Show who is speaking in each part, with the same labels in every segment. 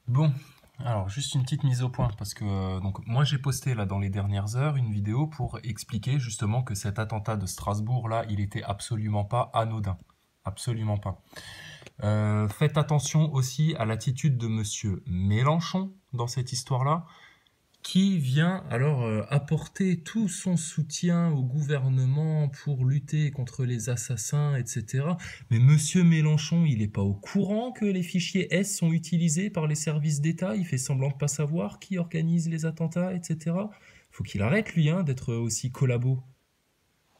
Speaker 1: Bon, alors juste une petite mise au point parce que donc moi j'ai posté là dans les dernières heures une vidéo pour expliquer justement que cet attentat de Strasbourg là, il était absolument pas anodin, absolument pas. Faites attention aussi à l'attitude de Monsieur Mélenchon dans cette histoire-là, qui vient alors apporter tout son soutien au gouvernement pour lutter contre les assassins, etc. Mais Monsieur Mélenchon, il n'est pas au courant que les fichiers S sont utilisés par les services d'État, il fait semblant de pas savoir qui organise les attentats, etc. Faut qu'il arrête, lui, hein, d'être aussi collabo.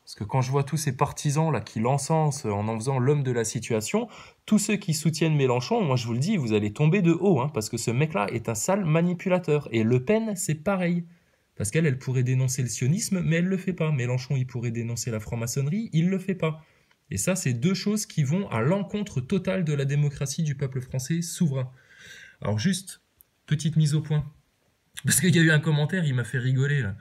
Speaker 1: Parce que quand je vois tous ces partisans là qui l'encensent en faisant l'homme de la situation, tous ceux qui soutiennent Mélenchon, moi je vous le dis, vous allez tomber de haut, hein, parce que ce mec-là est un sale manipulateur. Et Le Pen, c'est pareil. Parce qu'elle, elle pourrait dénoncer le sionisme, mais elle le fait pas. Mélenchon, il pourrait dénoncer la franc-maçonnerie, il le fait pas. Et ça, c'est deux choses qui vont à l'encontre totale de la démocratie du peuple français souverain. Alors juste, petite mise au point. Parce qu'il y a eu un commentaire, il m'a fait rigoler là.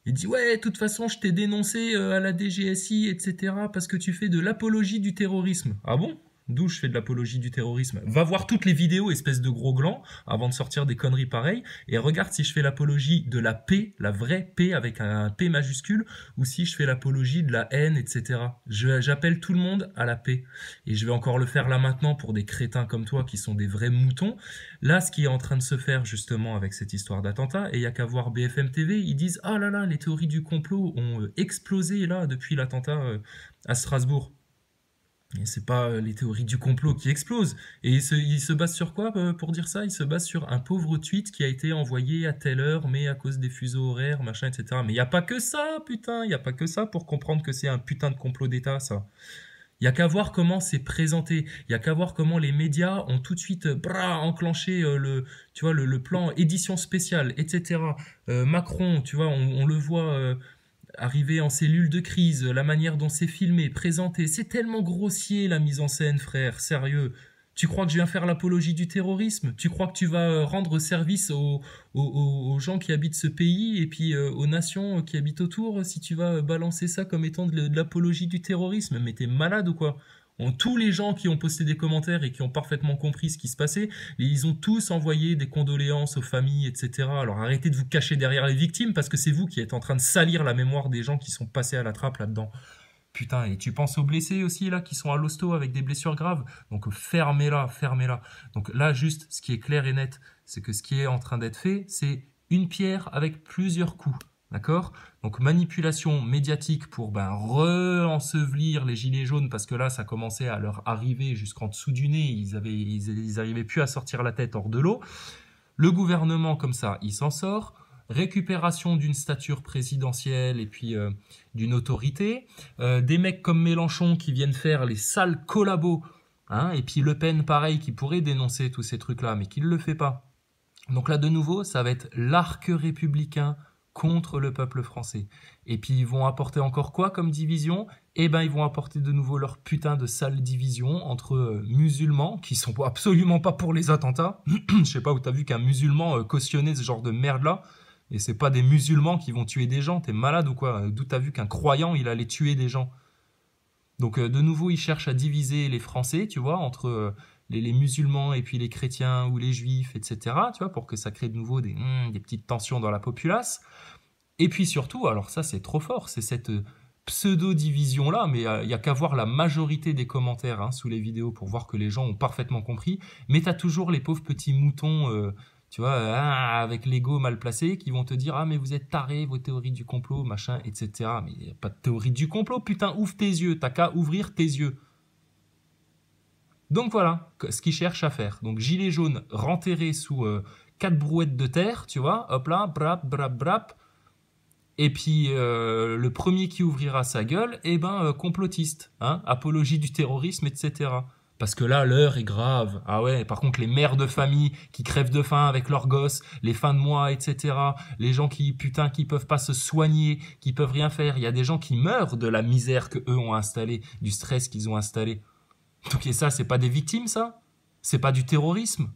Speaker 1: Il dit ouais, de toute façon, je t'ai dénoncé à la DGSI, etc. parce que tu fais de l'apologie du terrorisme. Ah bon? D'où je fais de l'apologie du terrorisme? Va voir toutes les vidéos, espèce de gros gland, avant de sortir des conneries pareilles, et regarde si je fais l'apologie de la paix, la vraie paix avec un P majuscule, ou si je fais l'apologie de la haine, etc. J'appelle tout le monde à la paix. Et je vais encore le faire là maintenant pour des crétins comme toi qui sont des vrais moutons. Là, ce qui est en train de se faire justement avec cette histoire d'attentat, et il n'y a qu'à voir BFM TV, ils disent ah là là, les théories du complot ont explosé là depuis l'attentat à Strasbourg. Et c'est pas les théories du complot qui explosent. Et il se base sur quoi pour dire ça? Il se base sur un pauvre tweet qui a été envoyé à telle heure, mais à cause des fuseaux horaires, machin, etc. Mais il n'y a pas que ça, putain, il n'y a pas que ça pour comprendre que c'est un putain de complot d'État, ça. Il y a qu'à voir comment c'est présenté. Il y a qu'à voir comment les médias ont tout de suite enclenché tu vois, le plan édition spéciale, etc. Macron, tu vois, on le voit arriver en cellule de crise, la manière dont c'est filmé, présenté. C'est tellement grossier la mise en scène, frère, sérieux. Tu crois que je viens faire l'apologie du terrorisme? Tu crois que tu vas rendre service aux gens qui habitent ce pays et puis aux nations qui habitent autour si tu vas balancer ça comme étant de l'apologie du terrorisme? Mais t'es malade ou quoi? Tous les gens qui ont posté des commentaires et qui ont parfaitement compris ce qui se passait, ils ont tous envoyé des condoléances aux familles, etc. Alors arrêtez de vous cacher derrière les victimes parce que c'est vous qui êtes en train de salir la mémoire des gens qui sont passés à la trappe là-dedans. Putain, et tu penses aux blessés aussi, là, qui sont à l'hosto avec des blessures graves. Donc fermez-la, fermez-la. Donc là, juste, ce qui est clair et net, c'est que ce qui est en train d'être fait, c'est une pierre avec plusieurs coups. D'accord? Donc manipulation médiatique pour re-ensevelir les gilets jaunes parce que là, ça commençait à leur arriver jusqu'en dessous du nez. Ils arrivaient plus à sortir la tête hors de l'eau. Le gouvernement, comme ça, il s'en sort. Récupération d'une stature présidentielle et puis d'une autorité. Des mecs comme Mélenchon qui viennent faire les sales collabos. Hein, et puis Le Pen, pareil, qui pourrait dénoncer tous ces trucs-là, mais qui ne le fait pas. Donc là, de nouveau, ça va être l'arc républicain contre le peuple français. Et puis ils vont apporter encore quoi comme division? Eh ben ils vont apporter de nouveau leur putain de sale division entre musulmans, qui sont absolument pas pour les attentats. Je sais pas où t'as vu qu'un musulman cautionnait ce genre de merde-là. Et c'est pas des musulmans qui vont tuer des gens, t'es malade ou quoi? D'où t'as vu qu'un croyant, il allait tuer des gens? Donc de nouveau, ils cherchent à diviser les Français, tu vois, entre les musulmans et puis les chrétiens ou les juifs, etc., tu vois, pour que ça crée de nouveau des petites tensions dans la populace. Et puis surtout, alors ça c'est trop fort, c'est cette pseudo-division-là, mais il y a qu'à voir la majorité des commentaires hein, sous les vidéos pour voir que les gens ont parfaitement compris. Mais t'as toujours les pauvres petits moutons, tu vois, avec l'ego mal placé, qui vont te dire ah mais vous êtes tarés, vos théories du complot, machin, etc. Mais il n'y a pas de théorie du complot, putain, ouvre tes yeux, t'as qu'à ouvrir tes yeux. Donc voilà ce qu'ils cherchent à faire. Donc gilet jaune renterré sous 4 brouettes de terre, tu vois, hop là, brap, brap, brap. Et puis le premier qui ouvrira sa gueule, eh ben complotiste, hein, apologie du terrorisme, etc. Parce que là, l'heure est grave. Ah ouais, par contre, les mères de famille qui crèvent de faim avec leurs gosses, les fins de mois, etc. Les gens qui peuvent pas se soigner, qui peuvent rien faire. Il y a des gens qui meurent de la misère que eux ont installée, du stress qu'ils ont installé. Donc et ça, c'est pas des victimes, ça? C'est pas du terrorisme?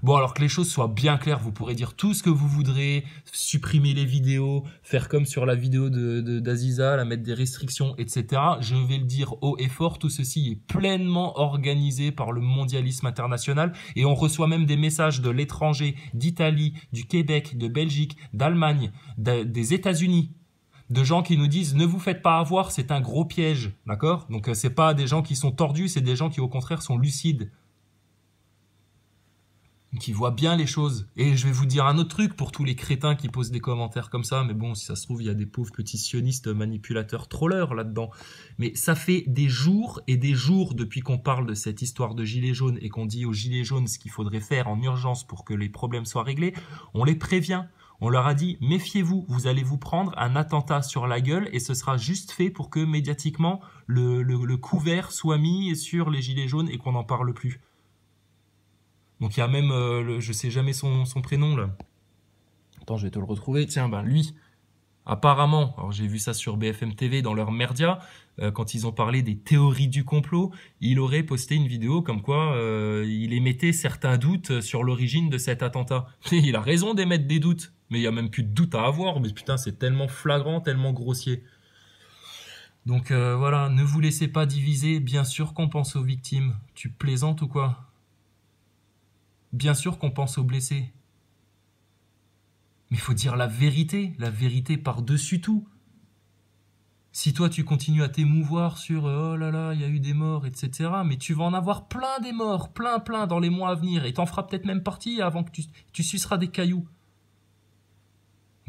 Speaker 1: Bon, alors que les choses soient bien claires, vous pourrez dire tout ce que vous voudrez, supprimer les vidéos, faire comme sur la vidéo d'Aziza, la mettre des restrictions, etc. Je vais le dire haut et fort, tout ceci est pleinement organisé par le mondialisme international et on reçoit même des messages de l'étranger, d'Italie, du Québec, de Belgique, d'Allemagne, des États-Unis, de gens qui nous disent ne vous faites pas avoir, c'est un gros piège, d'accord? Donc c'est pas des gens qui sont tordus, c'est des gens qui au contraire sont lucides, qui voient bien les choses. Et je vais vous dire un autre truc pour tous les crétins qui posent des commentaires comme ça, mais bon, si ça se trouve, il y a des pauvres petits sionistes manipulateurs trolleurs là-dedans. Mais ça fait des jours et des jours depuis qu'on parle de cette histoire de gilets jaunes et qu'on dit aux gilets jaunes ce qu'il faudrait faire en urgence pour que les problèmes soient réglés, on les prévient. On leur a dit, méfiez-vous, vous allez vous prendre un attentat sur la gueule et ce sera juste fait pour que médiatiquement le couvert soit mis sur les gilets jaunes et qu'on n'en parle plus. Donc il y a même, je sais jamais son prénom là. Attends, je vais te le retrouver. Tiens, ben lui, apparemment, alors j'ai vu ça sur BFM TV dans leur merdia, quand ils ont parlé des théories du complot, il aurait posté une vidéo comme quoi il émettait certains doutes sur l'origine de cet attentat. Et il a raison d'émettre des doutes, mais il y a même plus de doute à avoir. Mais putain, c'est tellement flagrant, tellement grossier. Donc voilà, ne vous laissez pas diviser. Bien sûr qu'on pense aux victimes. Tu plaisantes ou quoi? Bien sûr qu'on pense aux blessés. Mais il faut dire la vérité par-dessus tout. Si toi tu continues à t'émouvoir sur oh là là, il y a eu des morts, etc., mais tu vas en avoir plein des morts, plein dans les mois à venir, et t'en feras peut-être même partie avant que tu suceras des cailloux.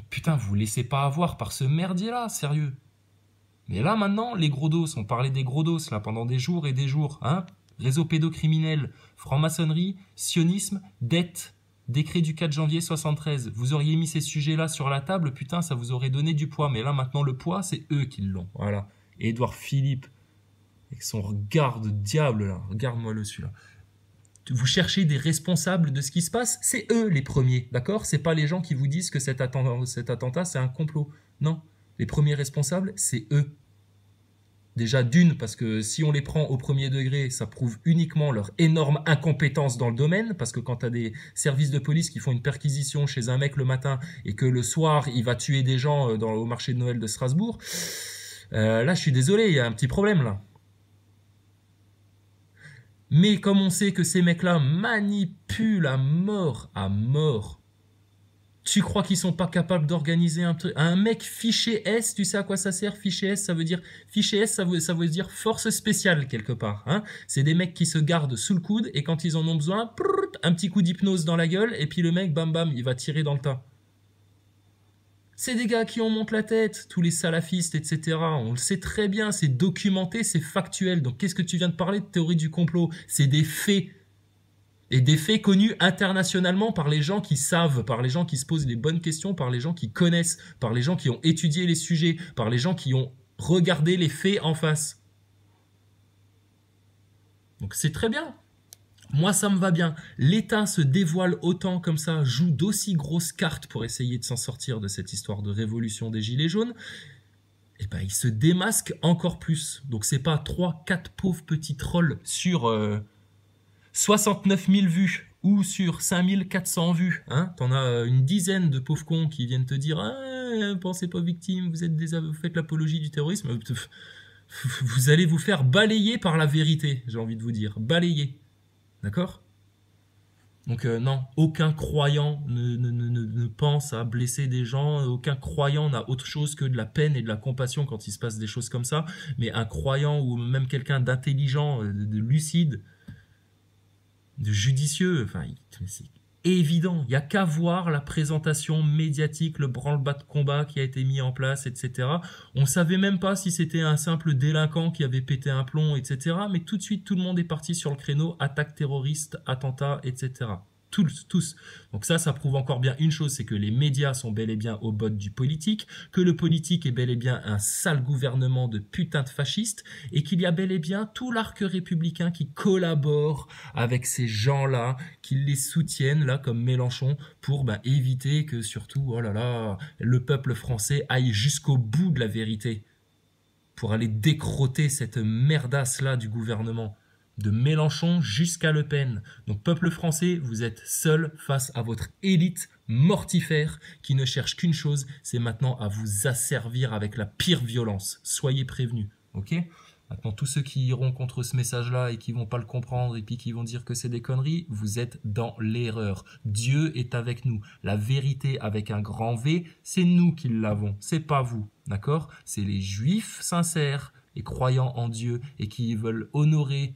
Speaker 1: Putain, vous laissez pas avoir par ce merdier-là, sérieux. Mais là maintenant, les gros dos, on parlait des gros dos là pendant des jours et des jours, hein. Réseau pédocriminel, franc-maçonnerie, sionisme, dette, décret du 4 janvier 73. Vous auriez mis ces sujets-là sur la table, putain, ça vous aurait donné du poids. Mais là, maintenant, le poids, c'est eux qui l'ont. Voilà. Et Édouard Philippe, avec son regard de diable, là. Regarde-moi le celui-là. Vous cherchez des responsables de ce qui se passe, c'est eux les premiers, d'accord? C'est pas les gens qui vous disent que cet attentat, c'est un complot. Non. Les premiers responsables, c'est eux. Déjà d'une, parce que si on les prend au premier degré, ça prouve uniquement leur énorme incompétence dans le domaine, parce que quand tu as des services de police qui font une perquisition chez un mec le matin et que le soir, il va tuer des gens au marché de Noël de Strasbourg, là, je suis désolé, il y a un petit problème là. Mais comme on sait que ces mecs-là manipulent à mort, tu crois qu'ils sont pas capables d'organiser un truc? Un mec fiché S, tu sais à quoi ça sert? Fiché S, ça veut dire force spéciale quelque part. Hein, c'est des mecs qui se gardent sous le coude et quand ils en ont besoin, un petit coup d'hypnose dans la gueule et puis le mec, bam bam, il va tirer dans le tas. C'est des gars qui en montent la tête, tous les salafistes, etc. On le sait très bien, c'est documenté, c'est factuel. Donc qu'est-ce que tu viens de parler de théorie du complot? C'est des faits. Et des faits connus internationalement par les gens qui savent, par les gens qui se posent les bonnes questions, par les gens qui connaissent, par les gens qui ont étudié les sujets, par les gens qui ont regardé les faits en face. Donc c'est très bien. Moi, ça me va bien. L'État se dévoile autant comme ça, joue d'aussi grosses cartes pour essayer de s'en sortir de cette histoire de révolution des Gilets jaunes. Et ben, il se démasque encore plus. Donc c'est pas 3-4 pauvres petits trolls sur 69 000 vues ou sur 5 400 vues, hein, t'en as une dizaine de pauvres cons qui viennent te dire ah, pensez pas victime, vous faites l'apologie du terrorisme. Vous allez vous faire balayer par la vérité, j'ai envie de vous dire, balayer, d'accord? Donc non, aucun croyant ne pense à blesser des gens, aucun croyant n'a autre chose que de la peine et de la compassion quand il se passe des choses comme ça, mais un croyant ou même quelqu'un d'intelligent, de lucide, de judicieux, enfin, c'est évident. Il n'y a qu'à voir la présentation médiatique, le branle-bas de combat qui a été mis en place, etc. On ne savait même pas si c'était un simple délinquant qui avait pété un plomb, etc. Mais tout de suite, tout le monde est parti sur le créneau, attaque terroriste, attentat, etc. Tous. Donc ça prouve encore bien une chose, c'est que les médias sont bel et bien au bottes du politique, que le politique est bel et bien un sale gouvernement de putain de fascistes, et qu'il y a bel et bien tout l'arc républicain qui collabore avec ces gens-là, qui les soutiennent, là, comme Mélenchon, pour éviter que surtout, oh là là, le peuple français aille jusqu'au bout de la vérité, pour aller décrotter cette merdasse-là du gouvernement. de Mélenchon jusqu'à Le Pen. Donc peuple français, vous êtes seul face à votre élite mortifère qui ne cherche qu'une chose, c'est maintenant à vous asservir avec la pire violence. Soyez prévenus, ok? Maintenant, tous ceux qui iront contre ce message-là et qui vont pas le comprendre et puis qui vont dire que c'est des conneries, vous êtes dans l'erreur. Dieu est avec nous. La vérité avec un grand V, c'est nous qui l'avons, c'est pas vous, d'accord? C'est les juifs sincères et croyants en Dieu et qui veulent honorer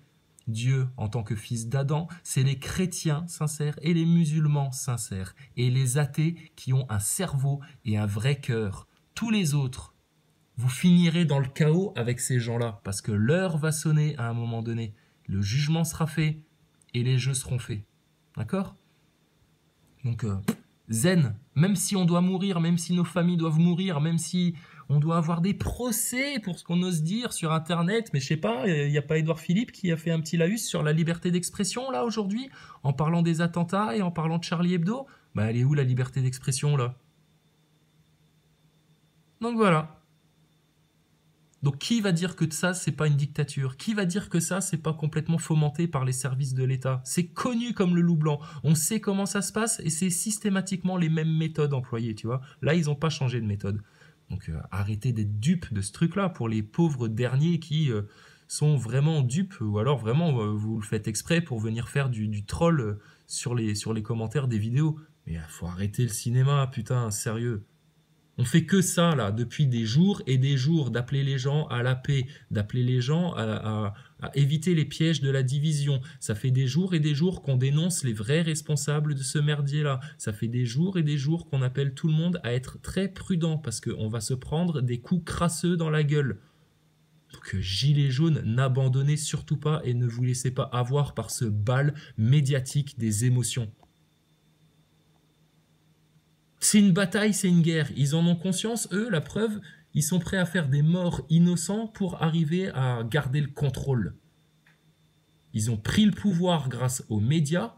Speaker 1: Dieu en tant que fils d'Adam, c'est les chrétiens sincères et les musulmans sincères et les athées qui ont un cerveau et un vrai cœur. Tous les autres, vous finirez dans le chaos avec ces gens-là parce que l'heure va sonner à un moment donné. Le jugement sera fait et les jeux seront faits. D'accord? Donc, zen, même si on doit mourir, même si nos familles doivent mourir, même si on doit avoir des procès pour ce qu'on ose dire sur Internet, mais je sais pas, il n'y a pas Édouard Philippe qui a fait un petit laïus sur la liberté d'expression, là, aujourd'hui, en parlant des attentats et en parlant de Charlie Hebdo? Bah, elle est où, la liberté d'expression, là? Donc voilà. Donc qui va dire que ça, c'est pas une dictature? Qui va dire que ça, c'est pas complètement fomenté par les services de l'État? C'est connu comme le loup blanc. On sait comment ça se passe et c'est systématiquement les mêmes méthodes employées, tu vois. Là, ils n'ont pas changé de méthode. Donc arrêtez d'être dupes de ce truc-là pour les pauvres derniers qui sont vraiment dupes ou alors vraiment vous le faites exprès pour venir faire du troll sur les commentaires des vidéos. Mais il faut arrêter le cinéma, putain, sérieux. On fait que ça, là, depuis des jours et des jours, d'appeler les gens à la paix, d'appeler les gens à éviter les pièges de la division. Ça fait des jours et des jours qu'on dénonce les vrais responsables de ce merdier-là. Ça fait des jours et des jours qu'on appelle tout le monde à être très prudent parce qu'on va se prendre des coups crasseux dans la gueule. Donc, gilets jaunes, n'abandonnez surtout pas et ne vous laissez pas avoir par ce bal médiatique des émotions. C'est une bataille, c'est une guerre. Ils en ont conscience, eux, la preuve, ils sont prêts à faire des morts innocents pour arriver à garder le contrôle. Ils ont pris le pouvoir grâce aux médias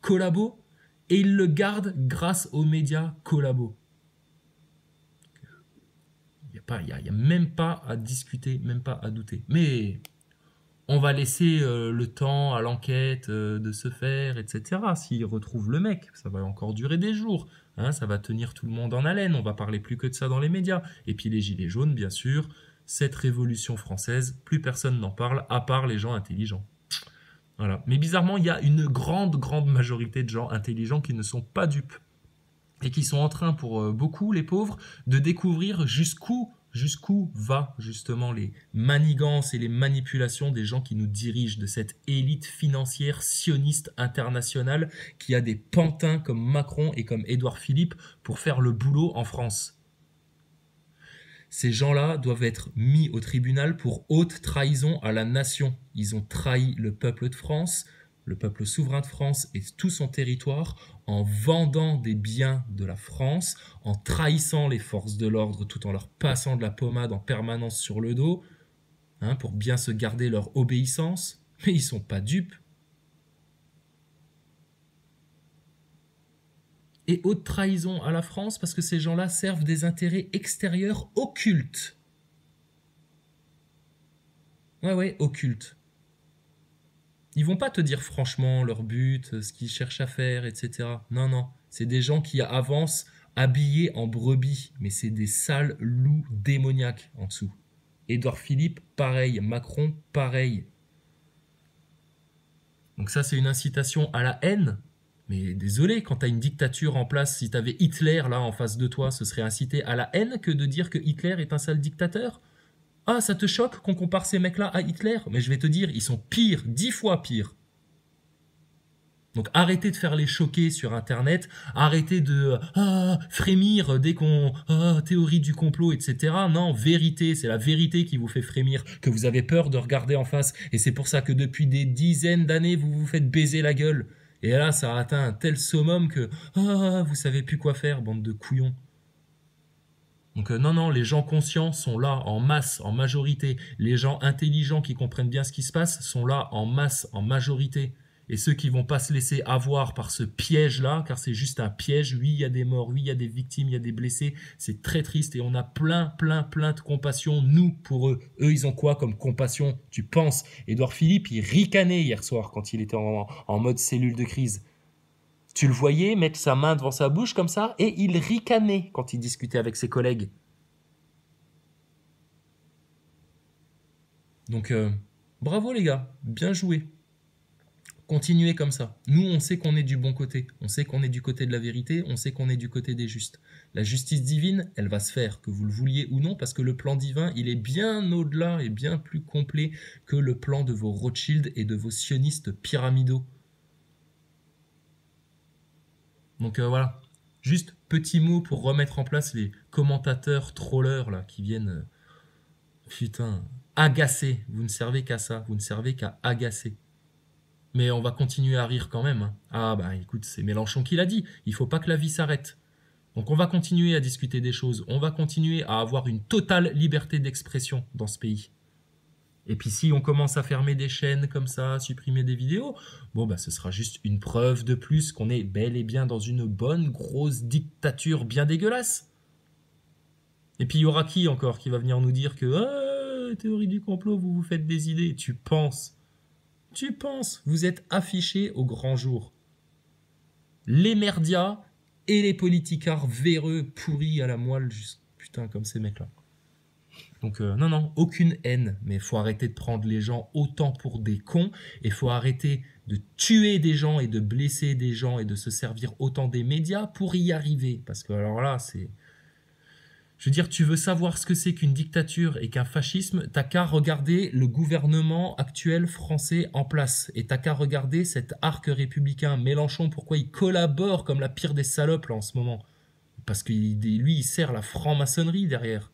Speaker 1: collabos et ils le gardent grâce aux médias collabos. Il n'y a même pas à discuter, même pas à douter. Mais on va laisser le temps à l'enquête de se faire, etc. S'ils retrouvent le mec, ça va encore durer des jours. Hein, ça va tenir tout le monde en haleine. On va parler plus que de ça dans les médias. Et puis les gilets jaunes, bien sûr, cette révolution française, plus personne n'en parle, à part les gens intelligents. Voilà. Mais bizarrement, il y a une grande majorité de gens intelligents qui ne sont pas dupes. Et qui sont en train, pour beaucoup, les pauvres, de découvrir jusqu'où va justement les manigances et les manipulations des gens qui nous dirigent, de cette élite financière sioniste internationale qui a des pantins comme Macron et comme Édouard Philippe pour faire le boulot en France. Ces gens-là doivent être mis au tribunal pour haute trahison à la nation. Ils ont trahi le peuple de France, le peuple souverain de France et tout son territoire en vendant des biens de la France, en trahissant les forces de l'ordre tout en leur passant de la pommade en permanence sur le dos, hein, pour bien se garder leur obéissance. Mais ils sont pas dupes. Et haute trahison à la France parce que ces gens-là servent des intérêts extérieurs occultes. Ouais, occultes. Ils vont pas te dire franchement leur but, ce qu'ils cherchent à faire, etc. Non, c'est des gens qui avancent habillés en brebis, mais c'est des sales loups démoniaques en dessous. Édouard Philippe, pareil. Macron, pareil. Donc ça, c'est une incitation à la haine. Mais désolé, quand t'as une dictature en place, si t'avais Hitler là en face de toi, ce serait incité à la haine que de dire que Hitler est un sale dictateur? Ah, ça te choque qu'on compare ces mecs-là à Hitler? Mais je vais te dire, ils sont pires, 10 fois pires. Donc arrêtez de faire les choquer sur Internet, arrêtez de frémir dès qu'on... théorie du complot, etc. Non, vérité, c'est la vérité qui vous fait frémir, que vous avez peur de regarder en face. Et c'est pour ça que depuis des dizaines d'années, vous vous faites baiser la gueule. Et là, ça a atteint un tel summum que vous savez plus quoi faire, bande de couillons. Donc non, les gens conscients sont là en masse, en majorité. Les gens intelligents qui comprennent bien ce qui se passe sont là en masse, en majorité. Et ceux qui vont pas se laisser avoir par ce piège-là, car c'est juste un piège, oui, il y a des morts, oui, il y a des victimes, il y a des blessés, c'est très triste et on a plein, plein, plein de compassion, nous, pour eux. Eux, ils ont quoi comme compassion, tu penses? Édouard Philippe, il ricanait hier soir quand il était en mode cellule de crise. Tu le voyais mettre sa main devant sa bouche comme ça et il ricanait quand il discutait avec ses collègues. Donc, bravo les gars, bien joué. Continuez comme ça. Nous, on sait qu'on est du bon côté. On sait qu'on est du côté de la vérité. On sait qu'on est du côté des justes. La justice divine, elle va se faire, que vous le vouliez ou non, parce que le plan divin, il est bien au-delà et bien plus complet que le plan de vos Rothschild et de vos sionistes pyramidaux. Donc voilà. Juste petit mot pour remettre en place les commentateurs trolleurs là qui viennent, putain, agacer. Vous ne servez qu'à ça. Vous ne servez qu'à agacer. Mais on va continuer à rire quand même. Ah bah écoute, c'est Mélenchon qui l'a dit, il faut pas que la vie s'arrête. Donc on va continuer à discuter des choses, on va continuer à avoir une totale liberté d'expression dans ce pays. Et puis si on commence à fermer des chaînes comme ça, à supprimer des vidéos, bon bah ce sera juste une preuve de plus qu'on est bel et bien dans une bonne grosse dictature bien dégueulasse. Et puis il y aura qui encore qui va venir nous dire que théorie du complot, vous vous faites des idées, tu penses. Tu penses, vous êtes affichés au grand jour. Les merdias et les politicards véreux pourris à la moelle, juste, putain, comme ces mecs-là. Donc, non, aucune haine, mais il faut arrêter de prendre les gens autant pour des cons, et il faut arrêter de tuer des gens et de blesser des gens et de se servir autant des médias pour y arriver. Parce que, alors là, c'est... Je veux dire, tu veux savoir ce que c'est qu'une dictature et qu'un fascisme, t'as qu'à regarder le gouvernement actuel français en place. Et t'as qu'à regarder cet arc républicain. Mélenchon, pourquoi il collabore comme la pire des salopes là en ce moment? Parce que lui, il sert la franc-maçonnerie derrière.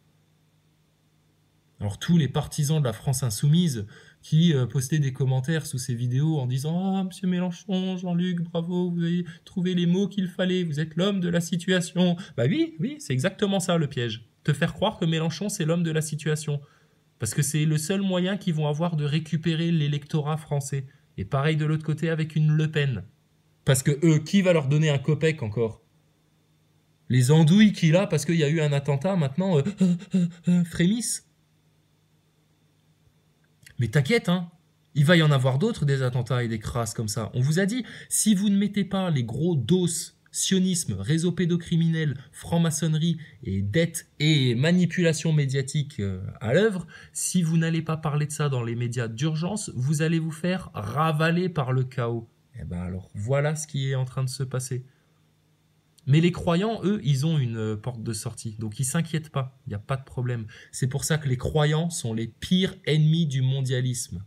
Speaker 1: Alors tous les partisans de la France insoumise qui postaient des commentaires sous ces vidéos en disant « Ah, monsieur Mélenchon, Jean-Luc, bravo, vous avez trouvé les mots qu'il fallait, vous êtes l'homme de la situation. » Bah oui, c'est exactement ça le piège. Te faire croire que Mélenchon, c'est l'homme de la situation. Parce que c'est le seul moyen qu'ils vont avoir de récupérer l'électorat français. Et pareil de l'autre côté avec une Le Pen. Parce que eux, qui va leur donner un copec encore? Les andouilles qu'il a parce qu'il y a eu un attentat maintenant frémissent. Mais t'inquiète, hein, il va y en avoir d'autres des attentats et des crasses comme ça. On vous a dit, si vous ne mettez pas les gros dos, sionisme, réseau pédocriminel, franc-maçonnerie et dette et manipulation médiatique à l'œuvre, si vous n'allez pas parler de ça dans les médias d'urgence, vous allez vous faire ravaler par le chaos. Eh ben alors, voilà ce qui est en train de se passer. Mais les croyants, eux, ils ont une porte de sortie. Donc ils s'inquiètent pas, il n'y a pas de problème. C'est pour ça que les croyants sont les pires ennemis du mondialisme.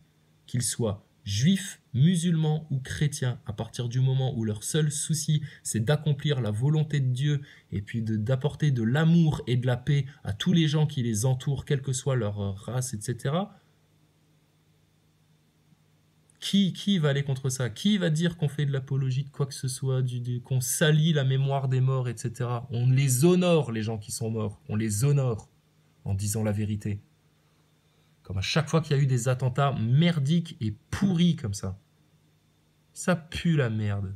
Speaker 1: Qu'ils soient juifs, musulmans ou chrétiens, à partir du moment où leur seul souci, c'est d'accomplir la volonté de Dieu et puis d'apporter de l'amour et de la paix à tous les gens qui les entourent, quelle que soit leur race, etc., qui va aller contre ça? Qui va dire qu'on fait de l'apologie de quoi que ce soit, qu'on salit la mémoire des morts, etc. On les honore, les gens qui sont morts. On les honore en disant la vérité. Comme à chaque fois qu'il y a eu des attentats merdiques et pourris comme ça. Ça pue la merde.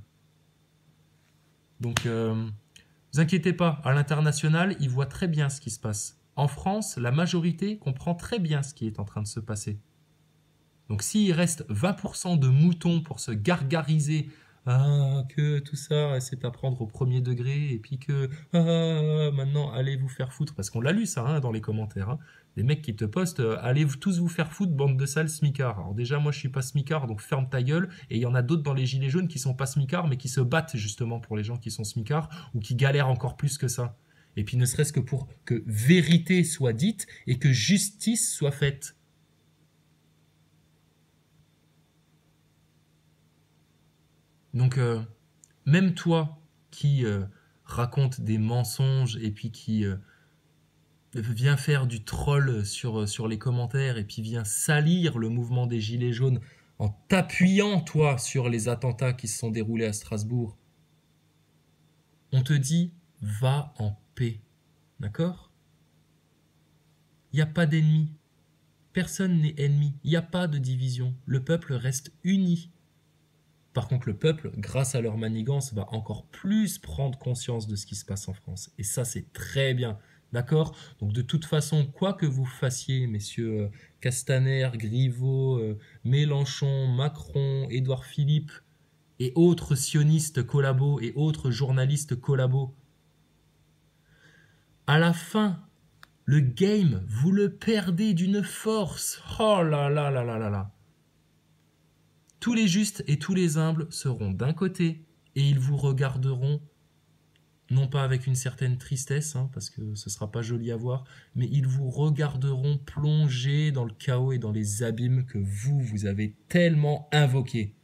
Speaker 1: Donc, vous inquiétez pas, à l'international, ils voient très bien ce qui se passe. En France, la majorité comprend très bien ce qui est en train de se passer. Donc s'il reste 20% de moutons pour se gargariser que tout ça c'est à prendre au premier degré et puis que maintenant allez vous faire foutre, parce qu'on l'a lu ça dans les commentaires, des mecs qui te postent allez tous vous faire foutre bande de sales smicards. Alors déjà moi je suis pas smicard donc ferme ta gueule, et il y en a d'autres dans les gilets jaunes qui sont pas smicards mais qui se battent justement pour les gens qui sont smicards ou qui galèrent encore plus que ça. Et puis ne serait-ce que pour que vérité soit dite et que justice soit faite. Donc, même toi qui raconte des mensonges et puis qui vient faire du troll sur les commentaires et puis vient salir le mouvement des Gilets jaunes en t'appuyant, toi, sur les attentats qui se sont déroulés à Strasbourg, on te dit « va en paix ». D'accord? Il n'y a pas d'ennemi. Personne n'est ennemi. Il n'y a pas de division. Le peuple reste uni. Par contre, le peuple, grâce à leur manigance, va encore plus prendre conscience de ce qui se passe en France. Et ça, c'est très bien. D'accord? Donc, de toute façon, quoi que vous fassiez, messieurs Castaner, Griveaux, Mélenchon, Macron, Édouard Philippe et autres sionistes collabos et autres journalistes collabos, à la fin, le game, vous le perdez d'une force. Oh là là là là là là. Tous les justes et tous les humbles seront d'un côté et ils vous regarderont, non pas avec une certaine tristesse, hein, parce que ce ne sera pas joli à voir, mais ils vous regarderont plonger dans le chaos et dans les abîmes que vous avez tellement invoqués.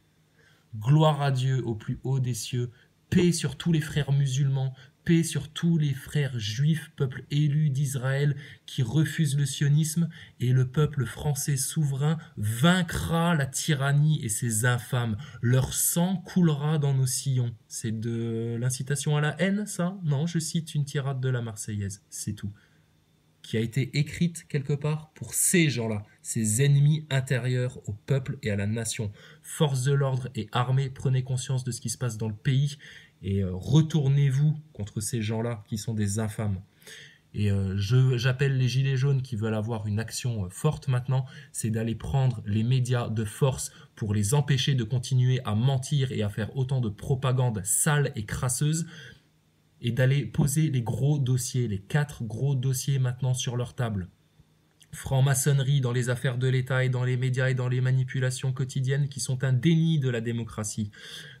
Speaker 1: Gloire à Dieu au plus haut des cieux, paix sur tous les frères musulmans, paix sur tous les frères juifs, peuple élu d'Israël qui refuse le sionisme, et le peuple français souverain vaincra la tyrannie et ses infâmes. Leur sang coulera dans nos sillons. C'est de l'incitation à la haine, ça? Non, je cite une tirade de la Marseillaise, c'est tout. Qui a été écrite quelque part pour ces gens-là, ces ennemis intérieurs au peuple et à la nation. Forces de l'ordre et armées, prenez conscience de ce qui se passe dans le pays et retournez-vous contre ces gens-là qui sont des infâmes. Et j'appelle les gilets jaunes qui veulent avoir une action forte maintenant, c'est d'aller prendre les médias de force pour les empêcher de continuer à mentir et à faire autant de propagande sale et crasseuse, et d'aller poser les gros dossiers, les 4 gros dossiers maintenant sur leur table. Franc-maçonnerie dans les affaires de l'État et dans les médias et dans les manipulations quotidiennes qui sont un déni de la démocratie.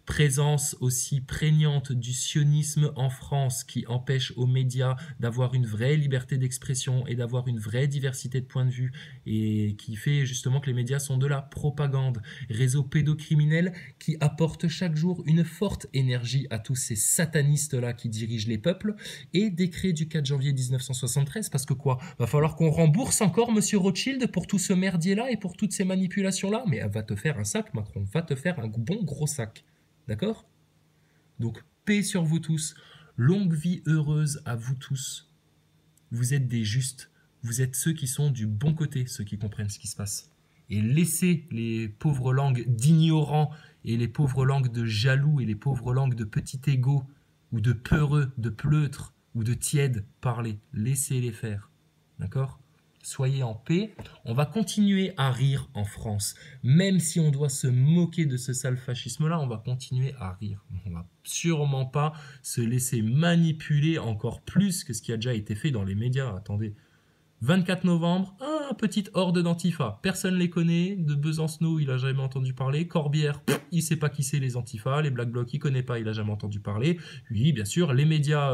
Speaker 1: Présence aussi prégnante du sionisme en France qui empêche aux médias d'avoir une vraie liberté d'expression et d'avoir une vraie diversité de points de vue et qui fait justement que les médias sont de la propagande. Réseau pédocriminel qui apporte chaque jour une forte énergie à tous ces satanistes-là qui dirigent les peuples, et décret du 4 janvier 1973, parce que quoi? Va falloir qu'on rembourse encore Monsieur Rothschild pour tout ce merdier-là et pour toutes ces manipulations-là? Mais va te faire un sac, Macron, va te faire un bon gros sac. D'accord? Donc, paix sur vous tous. Longue vie heureuse à vous tous. Vous êtes des justes. Vous êtes ceux qui sont du bon côté, ceux qui comprennent ce qui se passe. Et laissez les pauvres langues d'ignorants et les pauvres langues de jaloux et les pauvres langues de petit égo ou de peureux, de pleutres ou de tièdes parler. Laissez-les faire. D'accord? Soyez en paix. On va continuer à rire en France. Même si on doit se moquer de ce sale fascisme-là, on va continuer à rire. On va sûrement pas se laisser manipuler encore plus que ce qui a déjà été fait dans les médias. Attendez. 24 novembre, petite horde d'Antifa. Personne ne les connaît. De Besancenot, il a jamais entendu parler. Corbière, il sait pas qui c'est les Antifa. Les Black Blocs, il connaît pas, il a jamais entendu parler. Oui, bien sûr, les médias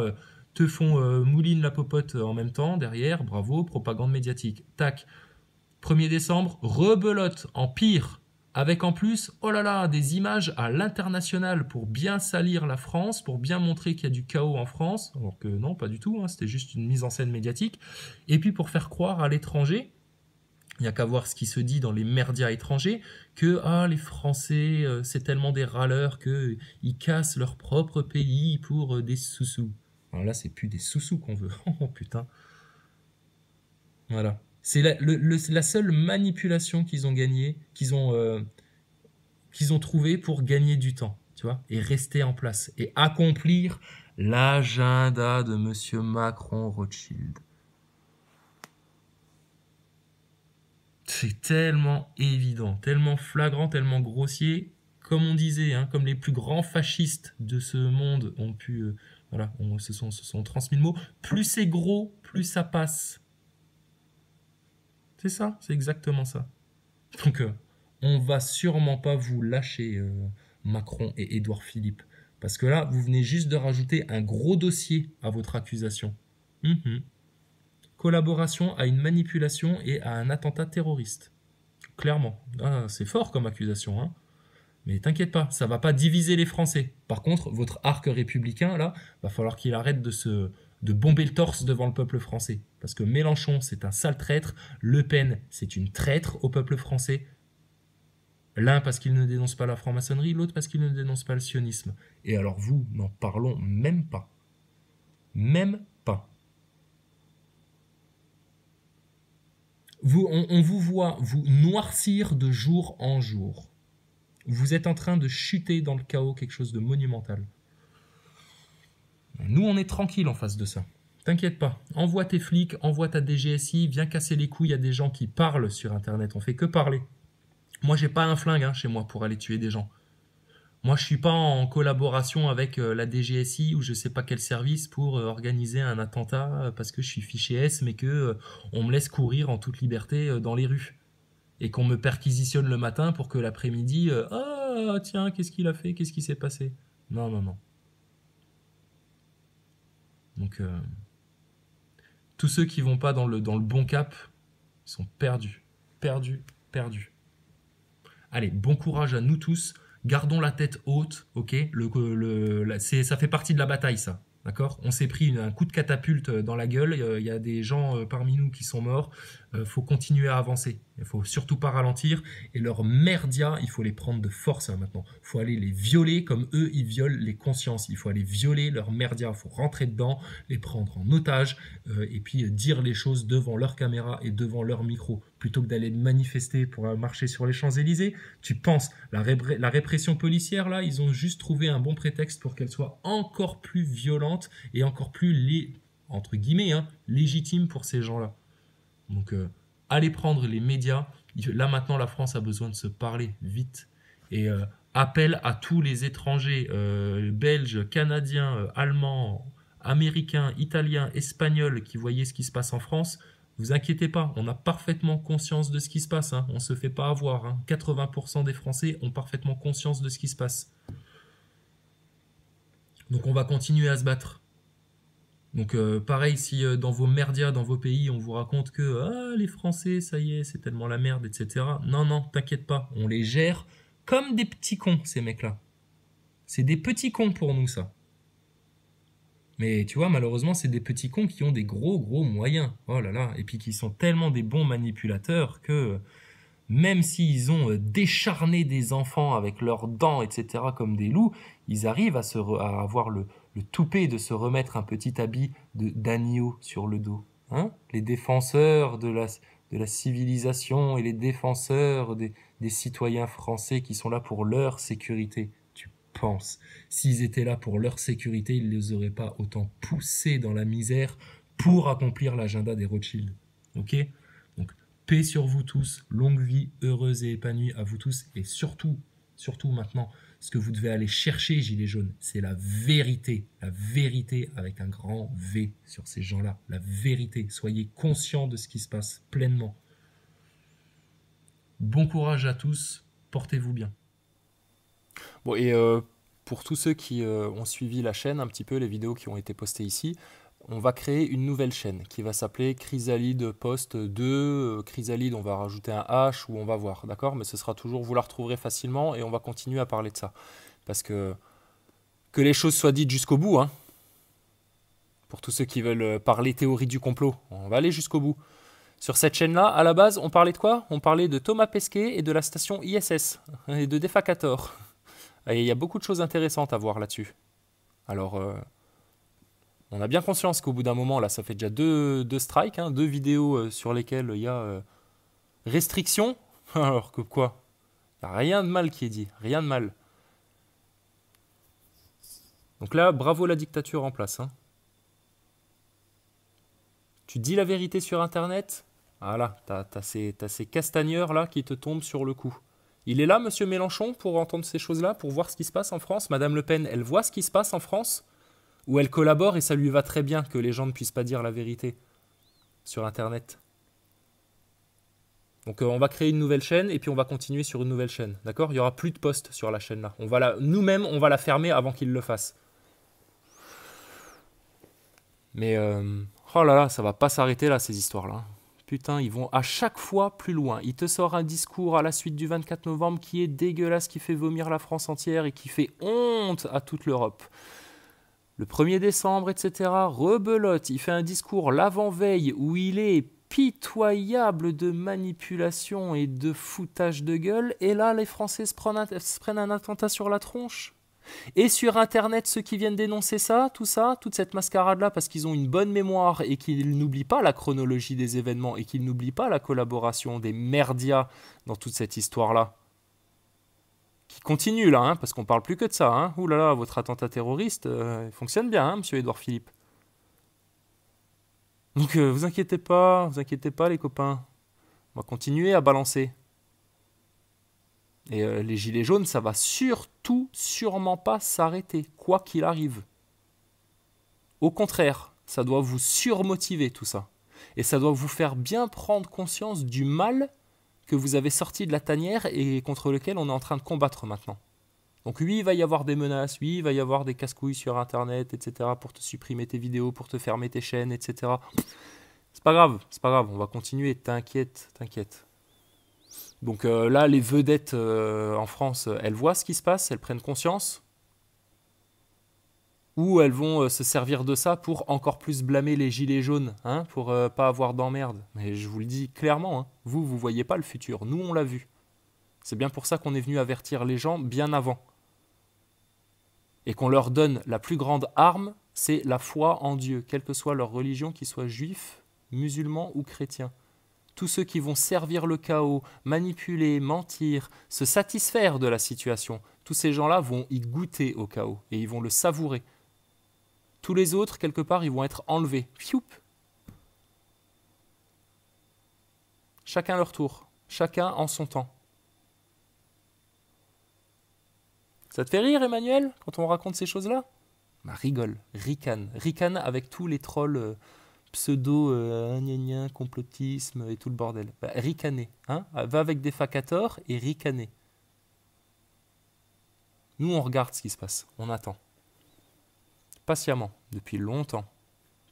Speaker 1: te font mouline la popote en même temps, derrière, bravo, propagande médiatique. Tac. 1er décembre, rebelote en pire, avec en plus, oh là là, des images à l'international pour bien salir la France, pour bien montrer qu'il y a du chaos en France, alors que non, pas du tout, hein, c'était juste une mise en scène médiatique, et puis pour faire croire à l'étranger, il n'y a qu'à voir ce qui se dit dans les merdias étrangers, que les Français, c'est tellement des râleurs qu'ils cassent leur propre pays pour des sous-sous. Alors là, c'est plus des sous-sous qu'on veut. Oh putain. Voilà. C'est la seule manipulation qu'ils ont gagnée, qu'ils ont trouvée pour gagner du temps, tu vois, et rester en place, et accomplir l'agenda de Monsieur Macron Rothschild. C'est tellement évident, tellement flagrant, tellement grossier, comme on disait, hein, comme les plus grands fascistes de ce monde ont pu, se sont transmis le mot, plus c'est gros, plus ça passe. C'est ça, c'est exactement ça. Donc, on va sûrement pas vous lâcher, Macron et Édouard Philippe. Parce que là, vous venez juste de rajouter un gros dossier à votre accusation. Collaboration à une manipulation et à un attentat terroriste. Clairement. C'est fort comme accusation, hein. Mais t'inquiète pas, ça va pas diviser les Français. Par contre, votre arc républicain, là, va falloir qu'il arrête de bomber le torse devant le peuple français. Parce que Mélenchon, c'est un sale traître. Le Pen, c'est une traître au peuple français. L'un parce qu'il ne dénonce pas la franc-maçonnerie, l'autre parce qu'il ne dénonce pas le sionisme. Et alors vous, n'en parlons même pas. Même pas. On vous voit vous noircir de jour en jour. Vous êtes en train de chuter dans le chaos, quelque chose de monumental. Nous, on est tranquille en face de ça. T'inquiète pas, envoie tes flics, envoie ta DGSI, viens casser les couilles à des gens qui parlent sur Internet, on fait que parler. Moi, j'ai pas un flingue chez moi pour aller tuer des gens. Moi, je suis pas en collaboration avec la DGSI ou je sais pas quel service pour organiser un attentat parce que je suis fiché S, mais que on me laisse courir en toute liberté dans les rues et qu'on me perquisitionne le matin pour que l'après-midi, ah tiens, qu'est-ce qu'il a fait, qu'est-ce qui s'est passé? Non, non, non. Donc, tous ceux qui vont pas dans le bon cap, ils sont perdus, perdus, perdus. Allez, bon courage à nous tous. Gardons la tête haute, ok. Ça fait partie de la bataille, ça. D'accord. On s'est pris un coup de catapulte dans la gueule. Il y a des gens parmi nous qui sont morts. Faut continuer à avancer. Il faut surtout pas ralentir. Et leurs merdias, il faut les prendre de force maintenant. Il faut aller les violer comme eux, ils violent les consciences. Il faut aller violer leurs merdias. Il faut rentrer dedans, les prendre en otage et puis dire les choses devant leur caméra et devant leur micro. Plutôt que d'aller manifester pour marcher sur les Champs-Élysées, tu penses, la répression policière, là, ils ont juste trouvé un bon prétexte pour qu'elle soit encore plus violente et encore plus, entre guillemets, légitime pour ces gens-là. Donc, allez prendre les médias. Là, maintenant, la France a besoin de se parler vite. Et appel à tous les étrangers, belges, canadiens, allemands, américains, italiens, espagnols, qui voyaient ce qui se passe en France. Vous inquiétez pas, on a parfaitement conscience de ce qui se passe. On ne se fait pas avoir. 80% des Français ont parfaitement conscience de ce qui se passe. Donc on va continuer à se battre. Donc pareil, si dans vos merdias, dans vos pays, on vous raconte que les Français, ça y est, c'est tellement la merde, etc. Non, non, t'inquiète pas, on les gère comme des petits cons, ces mecs-là. C'est des petits cons pour nous, ça. Mais tu vois, malheureusement, c'est des petits cons qui ont des gros, gros moyens. Oh là là, et puis qui sont tellement des bons manipulateurs que même s'ils ont décharné des enfants avec leurs dents, etc., comme des loups, ils arrivent à avoir le toupet de se remettre un petit habit d'agneau sur le dos. Les défenseurs de la civilisation et les défenseurs des citoyens français qui sont là pour leur sécurité. Tu penses, s'ils étaient là pour leur sécurité, ils ne les auraient pas autant poussés dans la misère pour accomplir l'agenda des Rothschild. Ok ? Donc, paix sur vous tous, longue vie, heureuse et épanouie à vous tous, et surtout, surtout maintenant, ce que vous devez aller chercher, Gilets jaunes, c'est la vérité avec un grand V sur ces gens-là, la vérité. Soyez conscients de ce qui se passe pleinement. Bon courage à tous, portez-vous bien.
Speaker 2: Bon, et pour tous ceux qui ont suivi la chaîne, un petit peu les vidéos qui ont été postées ici, on va créer une nouvelle chaîne qui va s'appeler Chrysalide Post 2. Chrysalide, on va rajouter un H ou on va voir, d'accord? Mais ce sera toujours, vous la retrouverez facilement et on va continuer à parler de ça. Parce que les choses soient dites jusqu'au bout, pour tous ceux qui veulent parler théorie du complot, on va aller jusqu'au bout. Sur cette chaîne-là, à la base, on parlait de quoi? On parlait de Thomas Pesquet et de la station ISS, et de Defacator. Et il y a beaucoup de choses intéressantes à voir là-dessus. Alors, on a bien conscience qu'au bout d'un moment, là, ça fait déjà deux strikes, 2 vidéos sur lesquelles il y a restriction. Alors que quoi? Il n'y a rien de mal qui est dit, rien de mal. Donc là, bravo la dictature en place. Tu dis la vérité sur Internet, voilà, t'as ces castagneurs là qui te tombent sur le cou. Il est là, monsieur Mélenchon, pour entendre ces choses-là, pour voir ce qui se passe en France. Madame Le Pen, elle voit ce qui se passe en France? Ou elle collabore et ça lui va très bien que les gens ne puissent pas dire la vérité sur Internet? Donc on va créer une nouvelle chaîne et puis on va continuer sur une nouvelle chaîne. D'accord? Il n'y aura plus de posts sur la chaîne là. Nous-mêmes, on va la fermer avant qu'ils le fassent. Mais oh là là, ça va pas s'arrêter là, ces histoires-là. Putain, ils vont à chaque fois plus loin. Il te sort un discours à la suite du 24 novembre qui est dégueulasse, qui fait vomir la France entière et qui fait honte à toute l'Europe. Le 1er décembre, etc., rebelote. Il fait un discours l'avant-veille où il est pitoyable de manipulation et de foutage de gueule. Et là, les Français se prennent un attentat sur la tronche. Et sur Internet, ceux qui viennent dénoncer ça, toute cette mascarade-là, parce qu'ils ont une bonne mémoire et qu'ils n'oublient pas la chronologie des événements et qu'ils n'oublient pas la collaboration des merdias dans toute cette histoire-là, qui continue là, hein, parce qu'on parle plus que de ça. Hein. Ouh là là, votre attentat terroriste, il fonctionne bien, hein, monsieur Édouard Philippe. Donc vous inquiétez pas les copains. On va continuer à balancer. Et les gilets jaunes, ça va sûrement pas s'arrêter, quoi qu'il arrive. Au contraire, ça doit vous surmotiver tout ça. Et ça doit vous faire bien prendre conscience du mal que vous avez sorti de la tanière et contre lequel on est en train de combattre maintenant. Donc oui, il va y avoir des menaces, oui, il va y avoir des casse-couilles sur Internet, etc. pour te supprimer tes vidéos, pour te fermer tes chaînes, etc. C'est pas grave, on va continuer, t'inquiète. Donc là, les vedettes en France, elles voient ce qui se passe, elles prennent conscience. Ou elles vont se servir de ça pour encore plus blâmer les gilets jaunes, hein, pour pas avoir d'emmerde. Mais je vous le dis clairement, hein, vous voyez pas le futur, nous on l'a vu. C'est bien pour ça qu'on est venu avertir les gens bien avant. Et qu'on leur donne la plus grande arme, c'est la foi en Dieu, quelle que soit leur religion, qu'ils soient juifs, musulmans ou chrétiens. Tous ceux qui vont servir le chaos, manipuler, mentir, se satisfaire de la situation, tous ces gens-là vont y goûter au chaos et ils vont le savourer. Tous les autres, quelque part, ils vont être enlevés. Fioup. Chacun leur tour, chacun en son temps. Ça te fait rire, Emmanuel, quand on raconte ces choses-là? Bah, rigole, ricane avec tous les trolls pseudo complotisme et tout le bordel. Bah, ricaner, hein? Va avec des facators et ricaner. Nous, on regarde ce qui se passe, on attend. Patiemment, depuis longtemps.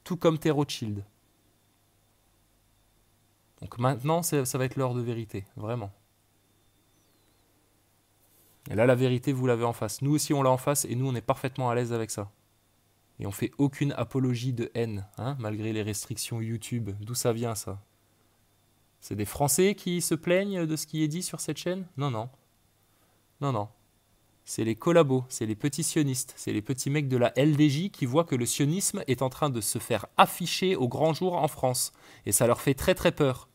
Speaker 2: Tout comme tes Rothschild. Donc maintenant, ça va être l'heure de vérité, vraiment. Et là, la vérité, vous l'avez en face. Nous aussi, on l'a en face et nous, on est parfaitement à l'aise avec ça. Et on fait aucune apologie de haine, hein, malgré les restrictions YouTube. D'où ça vient, ça? C'est des Français qui se plaignent de ce qui est dit sur cette chaîne? Non. C'est les collabos, c'est les petits sionistes, c'est les petits mecs de la LDJ qui voient que le sionisme est en train de se faire afficher au grand jour en France. Et ça leur fait très très peur.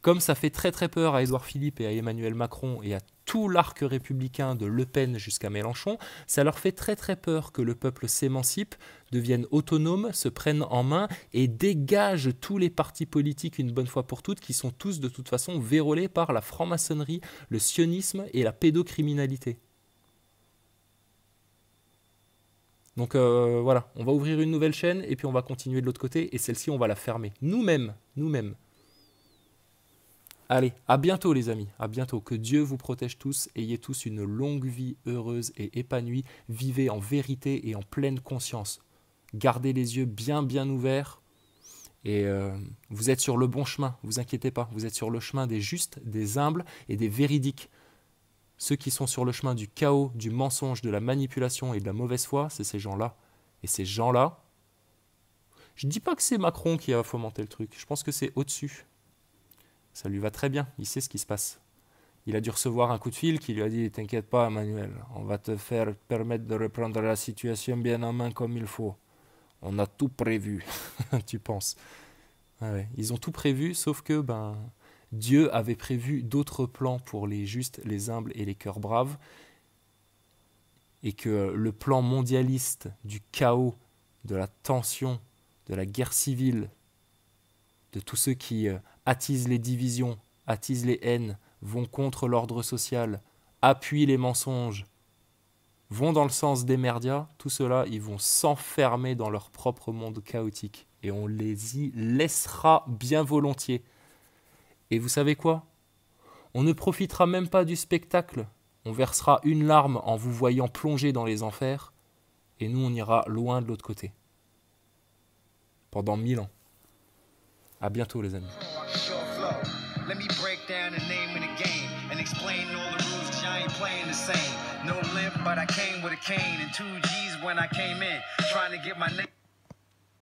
Speaker 2: Comme ça fait très très peur à Édouard Philippe et à Emmanuel Macron et à tout l'arc républicain de Le Pen jusqu'à Mélenchon, ça leur fait très très peur que le peuple s'émancipe, devienne autonome, se prenne en main et dégage tous les partis politiques une bonne fois pour toutes qui sont tous de toute façon vérolés par la franc-maçonnerie, le sionisme et la pédocriminalité. Donc voilà, on va ouvrir une nouvelle chaîne et puis on va continuer de l'autre côté et celle-ci on va la fermer. Nous-mêmes. Allez, à bientôt les amis, à bientôt. Que Dieu vous protège tous, ayez tous une longue vie heureuse et épanouie. Vivez en vérité et en pleine conscience. Gardez les yeux bien ouverts et vous êtes sur le bon chemin, vous inquiétez pas. Vous êtes sur le chemin des justes, des humbles et des véridiques. Ceux qui sont sur le chemin du chaos, du mensonge, de la manipulation et de la mauvaise foi, c'est ces gens-là. Et ces gens-là, je ne dis pas que c'est Macron qui a fomenté le truc, je pense que c'est au-dessus. Ça lui va très bien, il sait ce qui se passe. Il a dû recevoir un coup de fil qui lui a dit « T'inquiète pas Emmanuel, on va te faire permettre de reprendre la situation bien en main comme il faut. On a tout prévu. » Tu penses. Ah ouais, ils ont tout prévu, sauf que Dieu avait prévu d'autres plans pour les justes, les humbles et les cœurs braves, et que le plan mondialiste du chaos, de la tension, de la guerre civile, de tous ceux qui attisent les divisions, attisent les haines, vont contre l'ordre social, appuient les mensonges, vont dans le sens des merdias, tout cela, ils vont s'enfermer dans leur propre monde chaotique. Et on les y laissera bien volontiers. Et vous savez quoi? On ne profitera même pas du spectacle. On versera une larme en vous voyant plonger dans les enfers, et nous on ira loin de l'autre côté. Pendant 1000 ans. À bientôt les amis. Let me break down the name of the game and explain all the rules cause I ain't playing the same. No limp, but I came with a cane and 2 G's when I came in, trying to get my name.